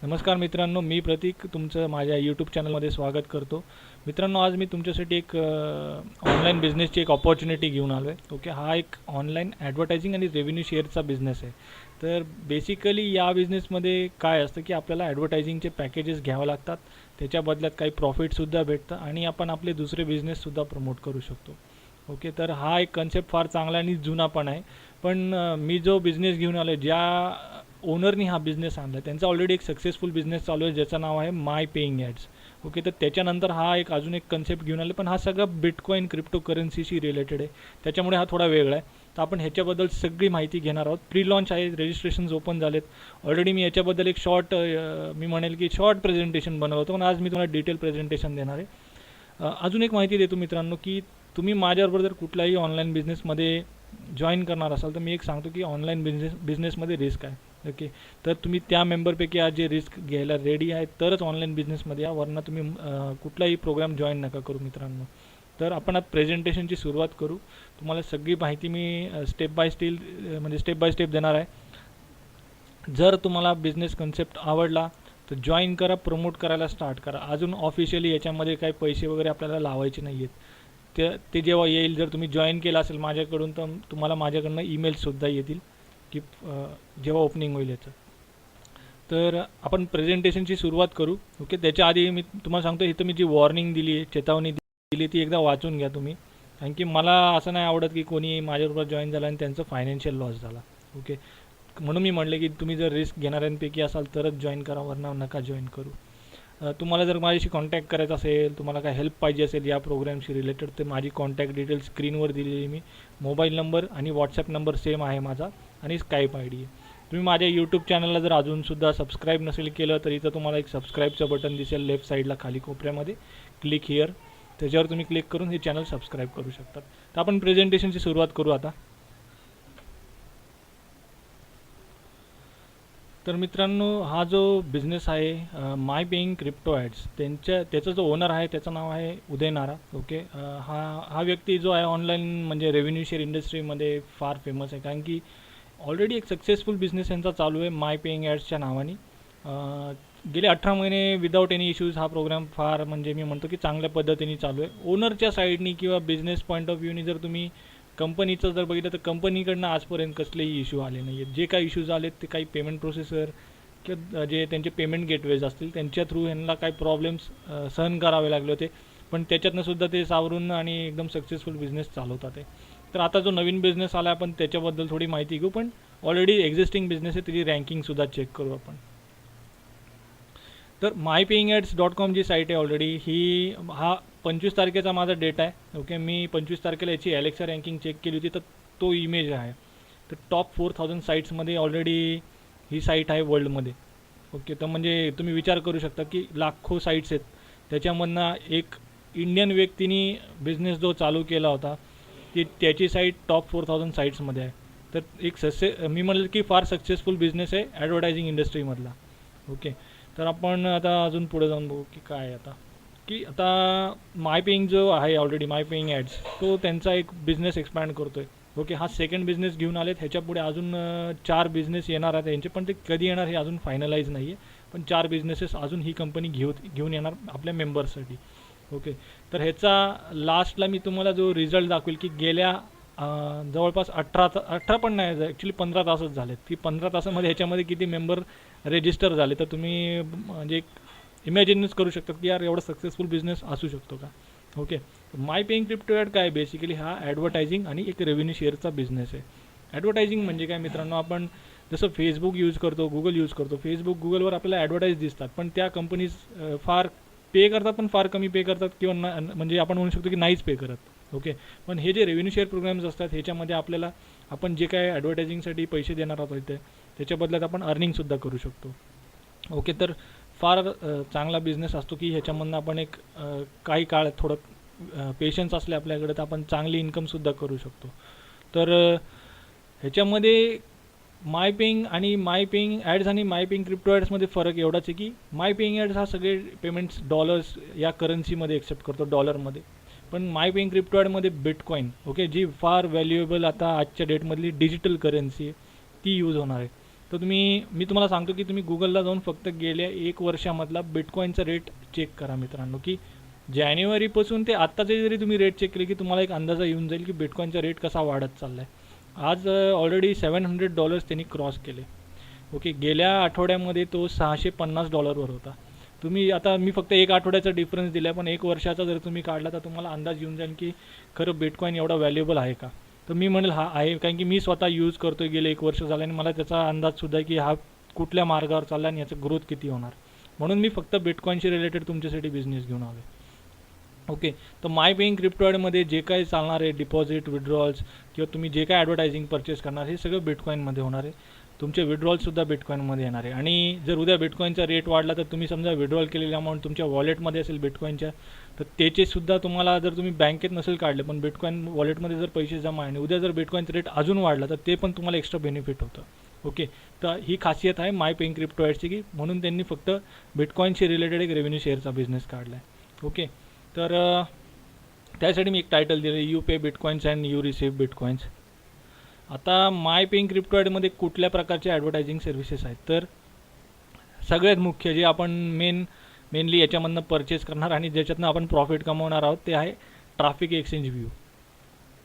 नमस्कार मित्रांनो, मी प्रतीक तुमचं माझ्या यूट्यूब चॅनलमध्ये स्वागत करतो. मित्रांनो, आज मी तुमच्यासाठी एक ऑनलाईन बिझनेसची एक अपॉर्च्युनिटी घेऊन आलो आहे. ओके, हा एक ऑनलाईन ॲडव्हर्टायझिंग आणि रेव्हेन्यू शेअरचा बिझनेस आहे. तर बेसिकली या बिझनेसमध्ये काय असतं की आपल्याला ॲडव्हर्टायझिंगचे पॅकेजेस घ्यावं लागतात, त्याच्या बदल्यात काही प्रॉफिटसुद्धा भेटतं आणि आपण आपले दुसरे बिझनेससुद्धा प्रमोट करू शकतो. ओके, तर हा एक कन्सेप्ट फार चांगला आणि जुना पण आहे. पण मी जो बिझनेस घेऊन आलो आहे, ज्या ओनरनी हा बिझनेस आणला त्यांचा ऑलरेडी एक सक्सेसफुल बिझनेस चालू आहे, ज्याचं नाव आहे माय पेइंग ॲड्स. ओके, तर त्याच्यानंतर हा एक अजून एक कन्सेप्ट घेऊन आले, पण हा सगळा बिटकॉईन क्रिप्टो करन्सीशी रिलेटेड आहे, त्याच्यामुळे हा थोडा वेगळा आहे. तर आपण ह्याच्याबद्दल सगळी माहिती घेणार आहोत. प्री लॉन्च आहे, रजिस्ट्रेशन्स ओपन झालेत ऑलरेडी. मी याच्याबद्दल एक शॉर्ट मी म्हणेल की शॉर्ट प्रेझेंटेशन बनवलं होतं, पण आज मी तुम्हाला डिटेल प्रेझेंटेशन देणार आहे. अजून एक माहिती देतो मित्रांनो, की तुम्ही माझ्याबरोबर जर कुठल्याही ऑनलाईन बिझनेसमध्ये जॉईन करणार असाल तर मी एक सांगतो की ऑनलाईन बिझनेसमध्ये रिस्क आहे. ओके, तर तुम्ही त्या मेंबरपैकी आज जे रिस्क घ्यायला रेडी आहे तरच ऑनलाईन बिझनेसमध्ये या, वरना तुम्ही कुठलाही प्रोग्राम जॉईन नका करू मित्रांनो. तर आपण आज प्रेझेंटेशनची सुरुवात करू. तुम्हाला सगळी माहिती मी स्टेप बाय स्टेप देणार आहे. जर तुम्हाला बिझनेस कन्सेप्ट आवडला तर जॉईन करा, प्रमोट करायला स्टार्ट करा. अजून ऑफिशियली याच्यामध्ये काही पैसे वगैरे आपल्याला लावायचे नाही आहेत. ते जेव्हा येईल, जर तुम्ही जॉईन केलं असेल माझ्याकडून, तर तुम्हाला माझ्याकडनं ईमेल्ससुद्धा येतील की जेव्हा ओपनिंग होईल याचं. तर आपण प्रेझेंटेशनची सुरुवात करू. ओके, त्याच्या आधी मी तुम्हाला सांगतो, इथं मी जी वॉर्निंग दिली आहे, चेतावणी दिली, ती एकदा वाचून घ्या तुम्ही. कारण की मला असं नाही आवडत की कोणी माझ्याबरोबर जॉईन झालं आणि त्यांचं फायनान्शियल लॉस झाला. ओके, म्हणून मी म्हटलं की तुम्ही जर रिस्क घेणाऱ्यांपैकी असाल तरच जॉईन करा, वरना नका जॉईन करू. तुम्हाला जर माझ्याशी कॉन्टॅक्ट करायचा असेल, तुम्हाला काय हेल्प पाहिजे असेल या प्रोग्रामशी रिलेटेड, तर माझी कॉन्टॅक्ट डिटेल स्क्रीनवर दिलेली मी. मोबाईल नंबर आणि व्हॉट्सॲप नंबर सेम आहे माझा आणि स्काईप आय डी आहे. तुम्ही माझ्या यूट्यूब चॅनलला जर अजूनसुद्धा सबस्क्राईब नसेल केलं तर इथं तुम्हाला एक सबस्क्राईबचं बटन दिसेल लेफ्ट साईडला खाली कोपऱ्यामध्ये. क्लिक हिअर, त्याच्यावर तुम्ही क्लिक करून हे चॅनल सबस्क्राईब करू शकतात. तर आपण प्रेझेंटेशनची सुरुवात करू आता. तर मित्रांनो, हा जो बिझनेस आहे माय पेइंग क्रिप्टो ॲड्स, त्याचा जो ओनर आहे त्याचं नाव आहे उदय नारा. ओके, हा हा व्यक्ती जो आहे ऑनलाईन म्हणजे रेव्हेन्यू शेअर इंडस्ट्रीमध्ये फार फेमस आहे, कारण की ऑलरेडी एक सक्सेसफुल बिझनेस यांचा चालू आहे माय पेइंग ॲड्सच्या नावाने. गेले 18 महिने विदाऊट एनी इश्यूज हा प्रोग्राम फार म्हणजे मी म्हणतो की चांगल्या पद्धतीने चालू आहे. ओनरच्या साईडनी किंवा बिझनेस पॉईंट ऑफ व्ह्यूनी जर तुम्ही कंपनीचं जर बघितलं तर कंपनीकडनं आजपर्यंत कसलेही इश्यू आले नाही आहेत. जे काही इश्यूज आलेत ते काही पेमेंट प्रोसेसर किंवा जे त्यांचे पेमेंट गेटवेज असतील त्यांच्या थ्रू ह्यांना काही प्रॉब्लेम्स सहन करावे लागले होते, पण त्याच्यातनं सुद्धा ते सावरून आणि एकदम सक्सेसफुल बिझनेस चालवतात आहे. तर आता जो नवीन बिझनेस आला आपण त्याच्याबद्दल थोडी माहिती घेऊ, पण ऑलरेडी एक्झिस्टिंग बिझनेस आहे त्याची रँकिंगसुद्धा चेक करू आपण. तर mypayingAds.com जी साईट आहे ऑलरेडी हा 25 तारखेचा माझा डेटा आहे. ओके, मी 25 तारखेला याची ॲलेक्सा रँकिंग चेक केली होती, तर तो इमेज आहे. तर टॉप 4000 साईट्समध्ये ऑलरेडी ही साईट आहे वर्ल्डमध्ये. ओके, तर म्हणजे तुम्ही विचार करू शकता की लाखो साईट्स आहेत, त्याच्यामधनं एक इंडियन व्यक्तीने बिझनेस जो चालू केला होता त्याची साईट टॉप 4000 साईट्समध्ये आहे. तर मी म्हणेल की फार सक्सेसफुल बिझनेस आहे ॲडव्हर्टायझिंग इंडस्ट्रीमधला. ओके, तर आपण आता अजून पुढे जाऊन बघू की काय आता माय पेइंग जो आहे ऑलरेडी माय पेइंग ॲड्स, तो त्यांचा एक बिझनेस एक्सपॅन्ड करतो आहे. ओके, हा सेकंड बिझनेस घेऊन आलेत. ह्याच्या पुढे अजून 4 बिझनेस येणार आहेत यांचे, पण ते कधी येणार हे अजून फायनलाइज नाही आहे. पण 4 बिझनेसेस अजून ही कंपनी घेऊन येणार आपल्या मेंबर्ससाठी. ओके, तर ह्याचा लास्टला मी तुम्हाला जो रिझल्ट दाखवेल की गेल्या जवळपास 18 पण नाही, ॲक्च्युली 15 तासच झालेत की 15 तासामध्ये ह्याच्यामध्ये किती मेंबर रजिस्टर झाले. तर तुम्ही म्हणजे इमॅजिनच करू शकता की यार एवढा सक्सेसफुल बिझनेस असू शकतो का. ओके, माय पेइंग क्रिप्टो ॲड काय, बेसिकली हा ॲडव्हर्टायझिंग आणि एक रेव्हेन्यू शेअरचा बिझनेस आहे. ॲडव्हर्टायझिंग म्हणजे काय मित्रांनो, आपण जसं फेसबुक यूज करतो, गुगल यूज करतो. गुगलवर आपल्याला ॲडव्हर्टाईज दिसतात, पण त्या कंपनीज फार पे करतात, पण फार कमी पे करतात किंवा म्हणजे आपण म्हणू शकतो की नाहीच पे करत. ओके, पण हे जे रेव्हेन्यू शेअर प्रोग्राम्स असतात ह्याच्यामध्ये आपण जे काय ॲडव्हर्टायझिंगसाठी पैसे देणार आहोत इथे, त्याच्या बदल्यात आपण अर्निंगसुद्धा करू शकतो. ओके, तर फार चांगला बिझनेस असतो की ह्याच्यामधनं आपण एक काही काळ थोडं पेशन्स असले आपल्याकडे तर आपण चांगली इन्कमसुद्धा करू शकतो. तर ह्याच्यामध्ये माय पेइंग ॲड्स आणि माय पेइंग क्रिप्टो ॲड्समध्ये फरक एवढाच आहे की माय पेइंग ॲड्स हा सगळे पेमेंट्स डॉलर्स या करन्सीमध्ये एक्सेप्ट करतो, डॉलरमध्ये. पण माय पेइंग क्रिप्टो ॲडमध्ये बिटकॉईन, ओके, जी फार व्हॅल्युएबल आता आजच्या डेटमधली डिजिटल करन्सी आहे ती यूज होणार आहे. तर मी तुम्हाला सांगतो की तुम्ही गुगलला जाऊन फक्त गेल्या 1 वर्षामधला बिटकॉईनचा रेट चेक करा मित्रांनो, की जानेवारीपासून ते आत्ताचे जरी तुम्ही रेट चेक केले की तुम्हाला एक अंदाजा येऊन जाईल की बिटकॉईनचा रेट कसा वाढत चालला आहे. आज ऑलरेडी $700 त्यांनी क्रॉस केले. ओके, गेल्या आठवड्यामध्ये तो $650 होता. तुम्ही आता मी फक्त 1 आठवड्याचा डिफरन्स दिला आहे, पण 1 वर्षाचा जर तुम्ही काढला तर तुम्हाला अंदाज येऊन जाईल की खरं बिटकॉईन एवढा व्हॅल्युएबल आहे का. तर मी म्हणेल हा आहे, कारण की मी स्वतः यूज करतो आहे गेले 1 वर्ष झालं आणि मला त्याचा अंदाजसुद्धा आहे की हा कुठल्या मार्गावर चालला आणि याचा ग्रोथ किती होणार. म्हणून मी फक्त बिटकॉईनशी रिलेटेड तुमच्यासाठी बिझनेस घेऊन आलो. ओके, तर माय पेइंग क्रिप्टोमध्ये जे काही चालणार आहे डिपॉझिट, विड्रॉल्स किंवा तुम्ही जे काय ॲडव्हर्टायझिंग परचेस करणार हे सगळं बिटकॉईनमध्ये होणार आहे. तुमचे विड्रॉलसुद्धा बिटकॉईनमध्ये येणार आहे. आणि जर उद्या बिटकॉईनचा रेट वाढला तर तुम्ही समजा विड्रॉल केलेली अमाऊंट तुमच्या वॉलेटमध्ये असेल बिटकॉईनच्या, तर त्याचेसुद्धा तुम्हाला जर तुम्ही बँकेत नसेल काढले पण बिटकॉईन वॉलेटमध्ये जर पैसे जमा आहे आणि उद्या जर बिटकॉईनचा रेट अजून वाढला तर ते पण तुम्हाला एक्स्ट्रा बेनिफिट होतं. ओके, तर ही खासियत आहे माय पेइंग क्रिप्टो ॲडची, की म्हणून त्यांनी फक्त बिटकॉईनशी रिलेटेड एक रेव्हेन्यू शेअरचा बिझनेस काढला आहे. ओके, तर त्यासाठी मी एक टायटल दिलं, you pay bitcoins and you receive bitcoins. आता माय पेइंग क्रिप्टो ॲडमध्ये कुठल्या प्रकारचे ॲडव्हर्टायझिंग सर्व्हिसेस आहेत, तर सगळ्यात मुख्य जे आपण मेनली याच्यामधनं परचेस करणार आणि ज्याच्यातनं आपण प्रॉफिट कमवणार आहोत ते आहे traffic exchange view.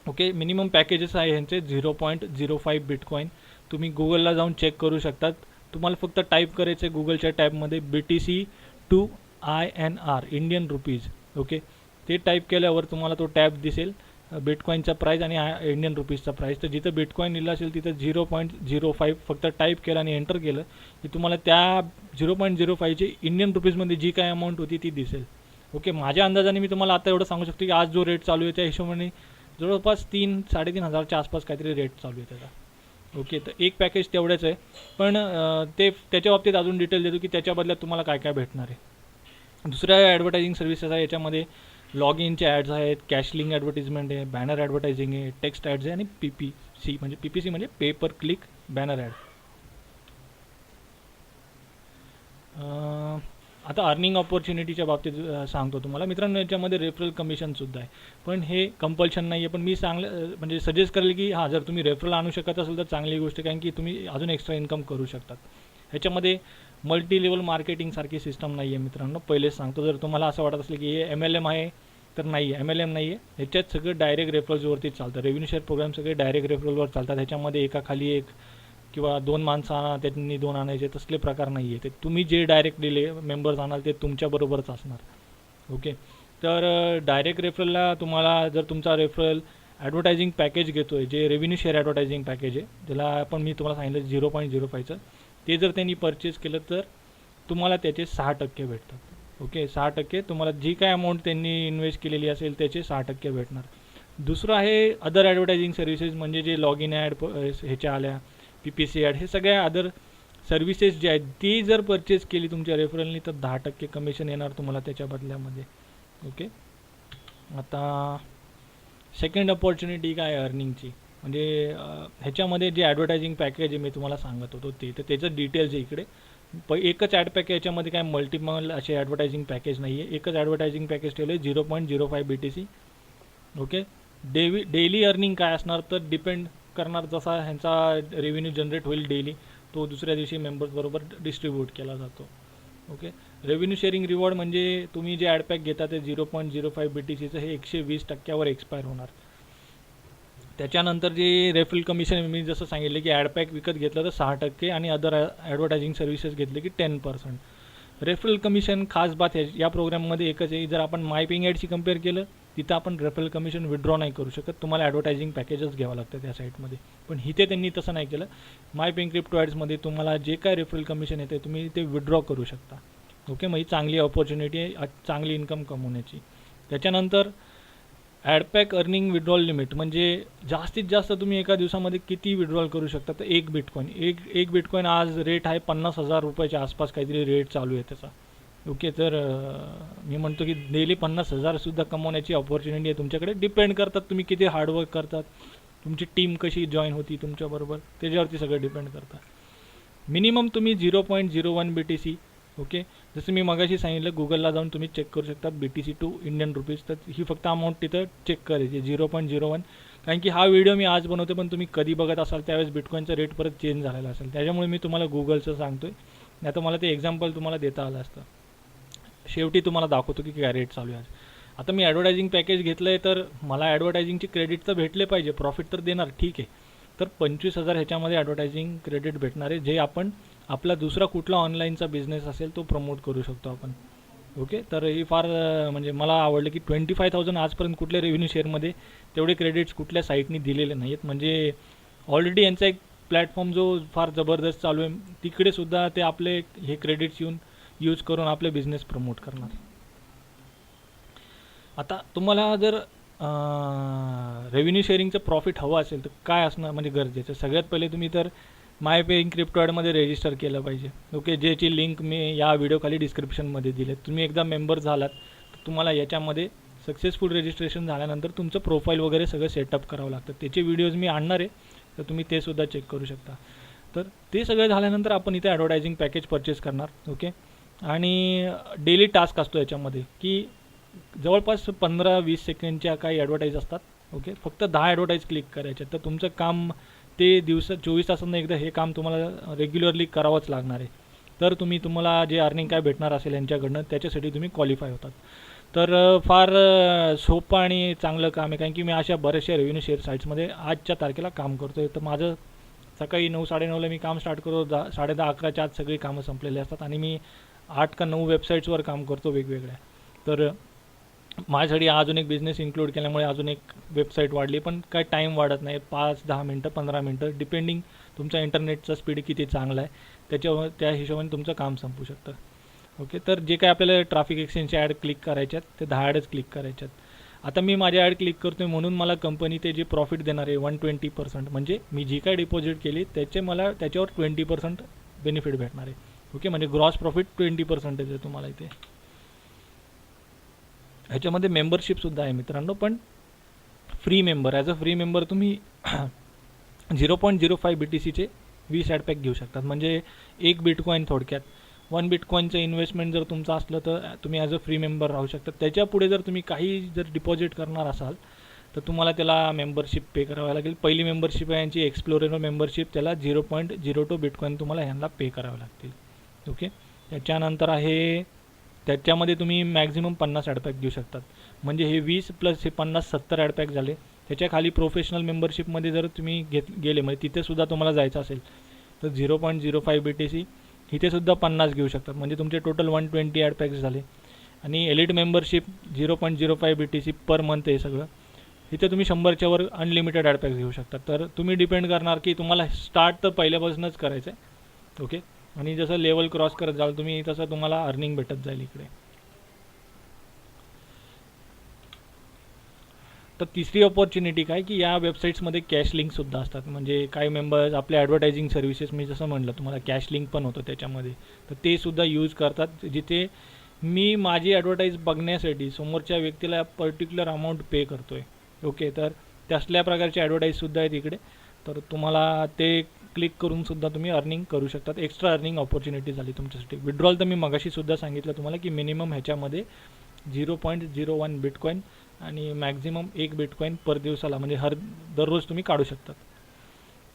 Okay, minimum packages आहे ह्यांचे 0.05 बिटकॉईन. तुम्ही गुगलला जाऊन चेक करू शकतात. तुम्हाला फक्त टाईप करायचं आहे गुगलच्या टॅबमध्ये BTC to INR Indian rupees. Okay, ते टाईप केल्यावर तुम्हाला तो टॅब दिसेल बिटकॉईनचा प्राईस आणि इंडियन रुपीजचा प्राईस. तर जिथं बिटकॉईन लिहिलं असेल तिथं 0.05 फक्त टाईप केलं आणि एंटर केलं की तुम्हाला त्या 0.05ची इंडियन रुपीजमध्ये जी काय अमाऊंट होती ती दिसेल. ओके, माझ्या अंदाजाने मी तुम्हाला आता एवढं सांगू शकतो की आज जो रेट चालू आहे त्या हिशोबाने जवळपास 3-3.5 हजारच्या आसपास काहीतरी रेट चालू आहे त्याचा. ओके, तर एक पॅकेज तेवढंच आहे, पण ते त्याच्या बाबतीत अजून डिटेल देतो की त्याच्या बदल्यात तुम्हाला काय काय भेटणार आहे. दुसऱ्या ॲडव्हर्टायझिंग सर्व्हिसेस आहे याच्यामध्ये लॉग इनचे ॲड्स आहेत, कॅशलिंग ॲडव्हर्टिजमेंट आहे, बॅनर ॲडव्हर्टायझिंग आहे, टेक्स्ट ॲड्स आहे आणि PPC म्हणजे पे पर क्लिक बॅनर ॲड. आता अर्निंग ऑपॉर्च्युनिटीच्या बाबतीत सांगतो तुम्हाला मित्रांनो. याच्यामध्ये रेफरल कमिशनसुद्धा आहे, पण हे कंपल्शन नाही आहे. पण मी म्हणजे सजेस्ट करेल की हां, जर तुम्ही रेफरल आणू शकत असेल तर चांगली गोष्ट आहे, कारण की तुम्ही अजून एक्स्ट्रा इन्कम करू शकतात. ह्याच्यामध्ये मल्टी लेवल मार्केटिंगसारखी सिस्टम नाही आहे मित्रांनो, पहिलेच सांगतो. जर तुम्हाला असं वाटत असेल की हे MLM आहे तर नाही आहे, MLM नाही आहे. ह्याच्यात सगळं डायरेक्ट रेफरल्सवरतीच चालतं. रेव्हेन्यू शेअर प्रोग्राम सगळे डायरेक्ट रेफरलवर चालतात. ह्याच्यामध्ये एकाखाली एक किंवा 2 माणसं आणा त्यांनी 2 आणायचे तसले प्रकार नाही आहे. ते तुम्ही जे डायरेक्ट दिले मेंबर्स आणाल ते तुमच्याबरोबरच असणार. ओके, तर डायरेक्ट रेफरलला तुम्हाला जर तुमचा रेफरल ॲडव्हर्टायझिंग पॅकेज घेतो आहे, जे रेव्हेन्यू शेअर ॲडव्हर्टायझिंग पॅकेज आहे ज्याला आपण मी तुम्हाला सांगितलं 0.05चं, ते जर त्यांनी परचेस केलं तर तुम्हाला त्याचे 6% भेटतात. ओके, 6% तुम्हाला जी काय अमाऊंट त्यांनी इन्व्हेस्ट केलेली असेल त्याचे 6% भेटणार. दुसरं आहे अदर ॲडव्हर्टायझिंग सर्व्हिसेस, म्हणजे जे लॉग इन ॲड ह्याच्या आल्या, PPC ॲड, हे सगळ्या अदर सर्व्हिसेस जे आहेत ती जर परचेस केली तुमच्या रेफरलनी तर 10% कमिशन येणार तुम्हाला त्याच्या बदल्यामध्ये. ओके, आता सेकंड अपॉर्च्युनिटी काय आहे अर्निंगची, म्हणजे ह्याच्यामध्ये जे ॲडव्हर्टायझिंग पॅकेज आहे मी तुम्हाला सांगत होतो ते, तर त्याचं डिटेल्स आहे इकडे. एकच ॲड पॅकेज, याच्यामध्ये काय मल्टिपल असे ॲडव्हर्टायझिंग पॅकेज नाही आहे. एकच ॲडव्हर्टायझिंग पॅकेज ठेवलं आहे 0.05 BTC. ओके, डेली अर्निंग काय असणार तर डिपेंड करणार जसा ह्यांचा रेव्हेन्यू जनरेट होईल डेली, तो दुसऱ्या दिवशी मेंबर्सबरोबर डिस्ट्रीब्यूट केला जातो. ओके, रेव्हेन्यू शेअरिंग रिवॉर्ड म्हणजे तुम्ही जे ॲड पॅक घेता ते 0.05 BTCचं हे 120%वर एक्सपायर होणार. त्याच्यानंतर जे रेफरल कमिशन मी जसं सांगितलं की ॲड पॅक विकत घेतलं तर 6% आणि अदर ॲडव्हर्टायझिंग सर्व्हिसेस घेतले की 10%. रेफरल कमिशन खास बात या प्रोग्राममध्ये एकच आहे, जर आपण माय पेइंग ॲडशी कम्पेअर केलं तिथं आपण रेफरल कमिशन विड्रॉ नाही करू शकत, तुम्हाला ॲडव्हर्टायझिंग पॅकेजच घ्यावं लागतं त्या साईटमध्ये. पण इथे त्यांनी तसं नाही केलं. माय पेइंग क्रिप्टो ॲड्समध्ये तुम्हाला जे काय रेफरल कमिशन येते तुम्ही ते विड्रॉ करू शकता. ओके, मग ही चांगली ऑपॉर्च्युनिटी आहे चांगली इन्कम कमवण्याची. त्याच्यानंतर ॲडपॅक अर्निंग विड्रॉल लिमिट, म्हणजे जास्तीत जास्त तुम्ही एका दिवसामध्ये किती विड्रॉल करू शकता, तर एक बिटकॉईन आज रेट आहे 50,000 रुपयाच्या आसपास काहीतरी रेट चालू आहे त्याचा. ओके, तर मी म्हणतो की डेली 50,000सुद्धा कमवण्याची ऑपॉर्च्युनिटी आहे तुमच्याकडे. डिपेंड करतात तुम्ही किती हार्डवर्क करतात, तुमची टीम कशी जॉईन होती तुमच्याबरोबर, त्याच्यावरती सगळं डिपेंड करतं. मिनिमम तुम्ही 0.01 BTC. ओके, जसं मी मगाशी सांगितलं गुगलला जाऊन तुम्ही चेक करू शकता BTC टू इंडियन रुपीज, तर ही फक्त अमाऊंट तिथं चेक करायची 0.01. कारण की हा व्हिडिओ मी आज बनवतो, पण तुम्ही कधी बघत असाल त्यावेळेस बिटकॉईनचा रेट परत चेंज झालेला असेल, त्याच्यामुळे मी तुम्हाला गुगलचं सांगतो आहे. नाही तर मला ते एक्झाम्पल तुम्हाला देता आलं असतं. शेवटी तुम्हाला दाखवतो की काय रेट चालू आहे आज. आता मी ॲडव्हर्टायझिंग पॅकेज घेतलं आहे, तर मला ॲडव्हर्टायझिंगची क्रेडिट तर भेटले पाहिजे, प्रॉफिट तर देणार, ठीक आहे. तर 25,000 ह्याच्यामध्ये ॲडव्हर्टायझिंग क्रेडिट भेटणार आहे, जे आपण आपला दुसरा कुठला ऑनलाईनचा बिझनेस असेल तो प्रमोट करू शकतो आपण. ओके, तर ही फार म्हणजे मला आवडलं की 25,000 आजपर्यंत कुठल्या रेव्हेन्यू शेअरमध्ये तेवढे क्रेडिट्स कुठल्या साईटनी दिलेले नाही आहेत. म्हणजे ऑलरेडी यांचा एक प्लॅटफॉर्म जो फार जबरदस्त चालू आहे, तिकडे सुद्धा ते आपले हे क्रेडिट्स यूज करून आपले बिझनेस प्रमोट करणार. आता तुम्हाला जर रेव्हेन्यू शेअरिंगचं प्रॉफिट हवं असेल तर काय असणं म्हणजे गरजेचं. सगळ्यात पहिले तुम्ही तर माय पेइंग क्रिप्टो ॲडमध्ये रजिस्टर केलं पाहिजे. ओके, ज्याची लिंक मी या व्हिडिओखाली डिस्क्रिप्शनमध्ये दिली. तुम्ही एकदा मेंबर झालात तर तुम्हाला याच्यामध्ये सक्सेसफुल रजिस्ट्रेशन झाल्यानंतर तुमचं प्रोफाईल वगैरे सगळं सेटअप करावं लागतं. त्याचे व्हिडिओज मी आणणार आहे, तर तुम्ही ते सुद्धा चेक करू शकता. तर ते सगळं झाल्यानंतर आपण इथे ॲडव्हर्टायझिंग पॅकेज परचेस करणार. ओके, आणि डेली टास्क असतो याच्यामध्ये की जवळपास 15-20 सेकंडच्या काही ॲडव्हर्टाईज असतात. ओके, फक्त 10 ॲडव्हर्टाईज क्लिक करायचे. तर तुमचं काम ते 24 तासांना एकदा हे काम तुम्हाला रेग्युलरली करावंच लागणार आहे. तर तुम्हाला जे अर्निंग काय भेटणार असेल यांच्याकडनं त्याच्यासाठी तुम्ही क्वालिफाय होतात. तर फार सोपं आणि चांगलं काम आहे, कारण की मी अशा बऱ्याचशा रेव्हेन्यू शेअर साईट्समध्ये आजच्या तारखेला काम करतो आहे. तर माझं सकाळी 9-9:30ला मी काम स्टार्ट करतो, 10:30-11च्या आत सगळी कामं संपलेली असतात आणि मी 8 का 9 वेबसाईट्सवर काम करतो वेगवेगळ्या. तर माझ्यासाठी अजून एक बिझनेस इन्क्लूड केल्यामुळे अजून एक वेबसाईट वाढली, पण काय टाईम वाढत नाही. 5-10 मिनटं 15 मिनटं डिपेंडिंग तुमचा इंटरनेटचा स्पीड किती चांगला आहे त्या हिशोबाने तुमचं काम संपू शकतं. ओके, तर जे काय आपल्याला ट्रॅफिक एक्सचेंजच्या ॲड क्लिक करायच्यात ते 10 ॲडच क्लिक करायच्यात. आता मी माझ्या ॲड क्लिक करतो आहे म्हणून मला कंपनी ते जे प्रॉफिट देणार आहे 120%, म्हणजे मी जी काय डिपॉझिट केली मला त्याच्यावर 20% बेनिफिट भेटणार आहे. ओके, म्हणजे ग्रॉस प्रॉफिट 20% आहे तुम्हाला इथे. ह्याच्यामध्ये मेंबरशिपसुद्धा आहे मित्रांनो, पण free member as a free member तुम्ही 0.05 BTCचे 20 ॲड पॅक घेऊ शकतात. म्हणजे 1 बिटकॉईन थोडक्यात 1 बिटकॉईनचं इन्व्हेस्टमेंट जर तुमचं असलं तर तुम्ही ॲज अ फ्री मेंबर राहू शकता. त्याच्यापुढे जर तुम्ही काही जर डिपॉझिट करणार असाल तर तुम्हाला त्याला मेंबरशिप पे करावं लागेल. पहिली मेंबरशिप आहे यांची एक्सप्लोरेबल मेंबरशिप, त्याला 0.02 बिटकॉईन तुम्हाला ह्यांना पे करावे लागतील. ओके, त्याच्यानंतर आहे त्याच्यामध्ये तुम्ही मॅक्झिमम 50 ॲड पॅक घेऊ शकतात. म्हणजे हे 20 प्लस हे 50 70 ॲड पॅक झाले. त्याच्या खाली प्रोफेशनल मेंबरशिपमध्ये जर तुम्ही गेले म्हणजे तिथेसुद्धा तुम्हाला जायचं असेल तर 0.05 BTC इथेसुद्धा 50 घेऊ शकतात. म्हणजे तुमचे टोटल 120 ॲड पॅक्स झाले. आणि elite membership 0.05 BTC per month आहे सगळं. इथे तुम्ही 100च्या वर अनलिमिटेड ॲड पॅक्स घेऊ शकतात. तर तुम्ही डिपेंड करणार की तुम्हाला स्टार्ट तर पहिल्यापासूनच करायचं आहे. ओके, आणि जसं लेवल क्रॉस करत जाल तुम्ही तसं तुम्हाला अर्निंग भेटत जाईल इकडे. तर तिसरी अपॉर्च्युनिटी काय की या वेबसाईट्समध्ये कॅश लिंकसुद्धा असतात. म्हणजे काही मेंबर्स आपले ॲडव्हर्टायझिंग सर्व्हिसेस मी जसं म्हटलं तुम्हाला कॅश लिंक पण होतं त्याच्यामध्ये, तर ते सुद्धा यूज करतात. जिथे मी माझी ॲडव्हर्टाईज बघण्यासाठी समोरच्या व्यक्तीला पर्टिक्युलर अमाऊंट पे करतो आहे. ओके, तर तसल्या प्रकारचे ॲडव्हर्टाईजसुद्धा आहेत इकडे. तर तुम्हाला ते क्लिक करून सुद्धा तुम्ही अर्निंग करू शकतात. एक्स्ट्रा अर्निंग ऑपॉर्च्युनिटी झाली तुमच्यासाठी. विड्रॉल तर मी मगाशीसुद्धा सांगितलं तुम्हाला की मिनिमम ह्याच्यामध्ये 0.01 बिटकॉईन आणि मॅक्झिमम 1 बिटकॉईन पर दिवसाला म्हणजे दररोज तुम्ही काढू शकतात.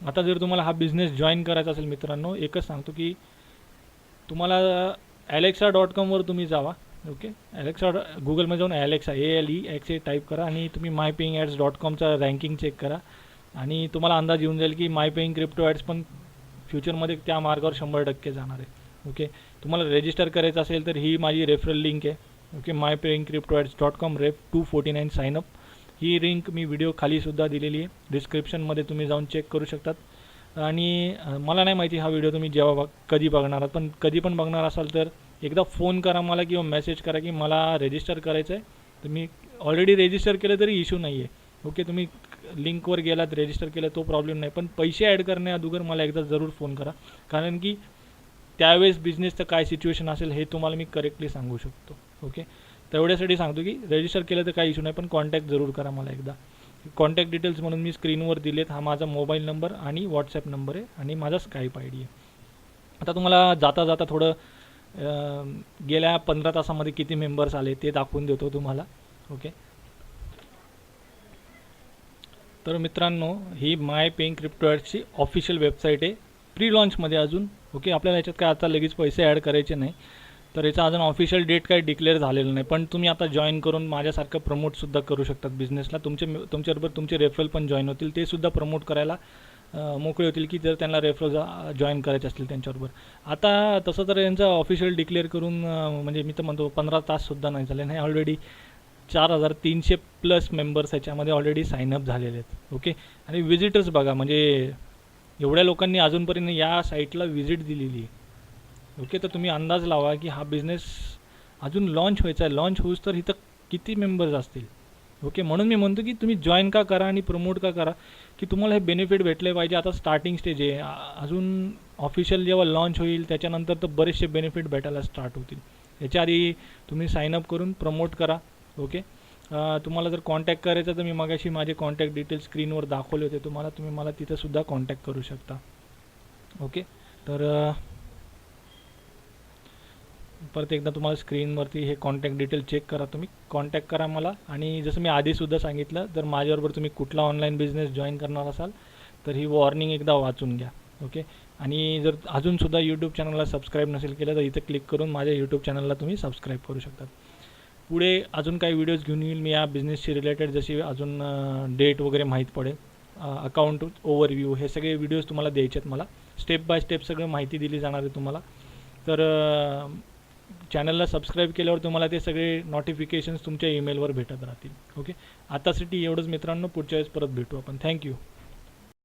आता जर तुम्हाला हा बिझनेस जॉईन करायचा असेल मित्रांनो, एकच सांगतो की तुम्हाला alexa.com तुम्ही जावा. ओके, गुगलमध्ये जाऊन ॲलेक्सा ALEXA टाईप करा आणि तुम्ही mypayingads.comचा रँकिंग चेक करा आणि तुम्हाला अंदाज येऊन जाईल की माय पेइंग क्रिप्टो ॲड्स पण फ्युचरमध्ये त्या मार्गावर 100% जाणार आहे. ओके, तुम्हाला रजिस्टर करायचं असेल तर ही माझी रेफरल लिंक आहे. Okay, mypayingcryptoads.com ref 249 sign up. ही लिंक मी व्हिडिओ खालीसुद्धा दिलेली आहे, डिस्क्रिप्शनमध्ये तुम्ही जाऊन चेक करू शकतात. आणि मला नाही माहिती हा व्हिडिओ तुम्ही कधी बघणार आहात, पण कधी पण बघणार असाल तर एकदा फोन करा मला किंवा मेसेज करा की मला रजिस्टर करायचं आहे. तर मी ऑलरेडी रजिस्टर केलं तरी इश्यू नाही आहे. ओके, तुम्ही लिंकवर गेलात रजिस्टर केलं तो प्रॉब्लेम नाही, पण पैसे ॲड करण्याअगोदर मला एकदा जरूर फोन करा, कारण की त्यावेळेस बिझनेसचं काय सिच्युएशन असेल हे तुम्हाला मी करेक्टली सांगू शकतो. ओके, तेवढ्यासाठी सांगतो की रजिस्टर केलं तर काही इश्यू नाही, पण कॉन्टॅक्ट जरूर करा मला एकदा. कॉन्टॅक्ट डिटेल्स म्हणून मी स्क्रीनवर दिलेत. हा माझा मोबाईल नंबर आणि व्हॉट्सॲप नंबर आहे आणि माझा स्काईप ID आहे. आता तुम्हाला जाता जाता थोडं गेल्या 15 तासामध्ये किती मेंबर्स आले ते दाखवून देतो तुम्हाला. ओके, तर मित्रांनो, ही माय पेइंग क्रिप्टो ॲड्सची ऑफिशियल वेबसाईट आहे, प्री लॉन्चमध्ये अजून. ओके, आपल्याला याच्यात काय आता लगेच पैसे ॲड करायचे नाही, तर याचा अजून ऑफिशियल डेट काही डिक्लेअर झालेलं नाही. पण तुम्ही आता जॉईन करून माझ्यासारखं प्रमोटसुद्धा करू शकतात बिझनेसला. तुमच्याबरोबर तुमचे रेफरल पण जॉईन होतील, ते सुद्धा प्रमोट करायला मोकळे होतील की जर त्यांना रेफरल जॉईन करायचे असतील त्यांच्याबरोबर. आता तसं तर यांचं ऑफिशियल डिक्लेअर करून म्हणजे मी तर म्हणतो 15 ताससुद्धा नाही झाले नाही, ऑलरेडी 4300+ मेंबर्स ह्याच्यामध्ये ऑलरेडी साईनअप झालेले आहेत. ओके, आणि विजिटर्स बघा, म्हणजे एवढ्या लोकांनी अजूनपर्यंत या साईटला व्हिजिट दिलेली आहे. ओके, तर तुम्ही अंदाज लावा की हा बिझनेस अजून लॉन्च व्हायचा आहे. लॉन्च होऊस तर इथं किती मेंबर्स असतील. ओके, म्हणून मी म्हणतो की तुम्ही जॉईन का करा आणि प्रमोट का करा, की तुम्हाला हे बेनिफिट भेटले पाहिजे. आता स्टार्टिंग स्टेज आहे, अजून ऑफिशियल जेव्हा लॉन्च होईल त्याच्यानंतर तर बरेचसे बेनिफिट भेटायला स्टार्ट होतील. याच्या आधी तुम्ही साईनअप करून प्रमोट करा. ओके, तुम्हाला जर कॉन्टॅक्ट करायचं तर मी मगाशी माझे कॉन्टॅक्ट डिटेल्स स्क्रीनवर दाखवले होते तुम्हाला, तुम्ही मला तिथंसुद्धा कॉन्टॅक्ट करू शकता. ओके, तर परत एकदा तुम्हाला स्क्रीनवरती हे कॉन्टॅक्ट डिटेल चेक करा, तुम्ही कॉन्टॅक्ट करा मला. आणि जसं मी आधीसुद्धा सांगितलं, जर माझ्याबरोबर तुम्ही कुठला ऑनलाईन बिझनेस जॉईन करणार असाल तर ही वॉर्निंग एकदा वाचून घ्या. ओके, आणि जर अजूनसुद्धा यूट्यूब चॅनलला सबस्क्राईब नसेल केलं तर इथं क्लिक करून माझ्या यूट्यूब चॅनलला तुम्ही सबस्क्राईब करू शकता. पुढे अजून काही व्हिडिओज घेऊन येईल मी या बिझनेसशी रिलेटेड, जशी अजून डेट वगैरे माहीत पडेल, अकाउंट ओव्हरव्ह्यू, हे सगळे व्हिडिओज तुम्हाला द्यायचे आहेत मला. स्टेप बाय स्टेप सगळं माहिती दिली जाणार आहे तुम्हाला. तर चॅनलला सबस्क्राईब केल्यावर तुम्हाला ते सगळे नोटिफिकेशन्स तुमच्या ईमेलवर भेटत राहतील. ओके, आतासाठी एवढंच मित्रांनो, पुढच्या वेळेस परत भेटू आपण. थँक्यू.